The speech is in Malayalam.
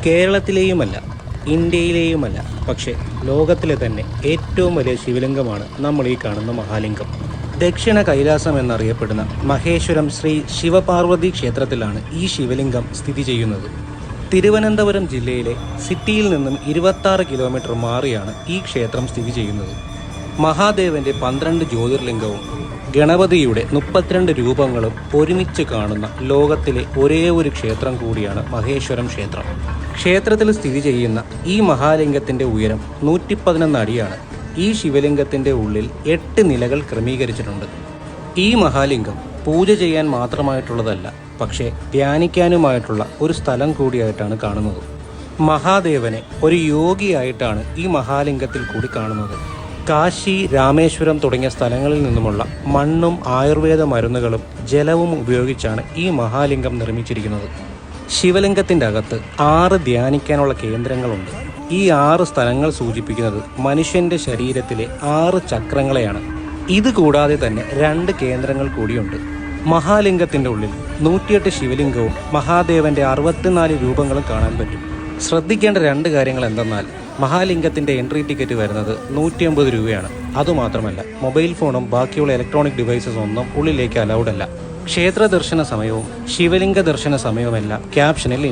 കേരളത്തിലെയുമല്ല, ഇന്ത്യയിലെയുമല്ല, പക്ഷേ ലോകത്തിലെ തന്നെ ഏറ്റവും വലിയ ശിവലിംഗമാണ് നമ്മൾ ഈ കാണുന്ന മഹാലിംഗം. ദക്ഷിണ കൈലാസം എന്നറിയപ്പെടുന്ന മഹേശ്വരം ശ്രീ ശിവപാർവതി ക്ഷേത്രത്തിലാണ് ഈ ശിവലിംഗം സ്ഥിതി ചെയ്യുന്നത്. തിരുവനന്തപുരം ജില്ലയിലെ സിറ്റിയിൽ നിന്നും 26 കിലോമീറ്റർ മാറിയാണ് ഈ ക്ഷേത്രം സ്ഥിതി ചെയ്യുന്നത്. മഹാദേവന്റെ 12 ജ്യോതിർലിംഗവും ഗണപതിയുടെ 32 രൂപങ്ങളും ഒരുമിച്ച് കാണുന്ന ലോകത്തിലെ ഒരേ ഒരു ക്ഷേത്രം കൂടിയാണ് മഹേശ്വരം ക്ഷേത്രം. ക്ഷേത്രത്തിൽ സ്ഥിതി ചെയ്യുന്ന ഈ മഹാലിംഗത്തിന്റെ ഉയരം 111 അടിയാണ്. ഈ ശിവലിംഗത്തിന്റെ ഉള്ളിൽ 8 നിലകൾ ക്രമീകരിച്ചിട്ടുണ്ട്. ഈ മഹാലിംഗം പൂജ ചെയ്യാൻ മാത്രമായിട്ടുള്ളതല്ല, പക്ഷേ ധ്യാനിക്കാനുമായിട്ടുള്ള ഒരു സ്ഥലം കൂടിയായിട്ടാണ് കാണുന്നത്. മഹാദേവനെ ഒരു യോഗിയായിട്ടാണ് ഈ മഹാലിംഗത്തിൽ കൂടി കാണുന്നത്. കാശി, രാമേശ്വരം തുടങ്ങിയ സ്ഥലങ്ങളിൽ നിന്നുമുള്ള മണ്ണും ആയുർവേദ മരുന്നുകളും ജലവും ഉപയോഗിച്ചാണ് ഈ മഹാലിംഗം നിർമ്മിച്ചിരിക്കുന്നത്. ശിവലിംഗത്തിൻ്റെ അകത്ത് 6 ധ്യാനിക്കാനുള്ള കേന്ദ്രങ്ങളുണ്ട്. ഈ 6 സ്ഥലങ്ങൾ സൂചിപ്പിക്കുന്നത് മനുഷ്യന്റെ ശരീരത്തിലെ 6 ചക്രങ്ങളെയാണ്. ഇതുകൂടാതെ തന്നെ 2 കേന്ദ്രങ്ങൾ കൂടിയുണ്ട്. മഹാലിംഗത്തിൻ്റെ ഉള്ളിൽ 108 ശിവലിംഗവും മഹാദേവന്റെ 64 രൂപങ്ങളും കാണാൻ പറ്റും. ശ്രദ്ധിക്കേണ്ട 2 കാര്യങ്ങൾ എന്തെന്നാൽ, മഹാലിംഗത്തിന്റെ എൻട്രി ടിക്കറ്റ് വരുന്നത് 150 രൂപയാണ്. അതുമാത്രമല്ല, മൊബൈൽ ഫോണും ബാക്കിയുള്ള ഇലക്ട്രോണിക് ഡിവൈസസ് ഒന്നും ഉള്ളിലേക്ക് അലൗഡ് അല്ല. ക്ഷേത്ര ദർശന സമയവും ശിവലിംഗ ദർശന സമയവുമെല്ലാം ക്യാപ്ഷനിൽ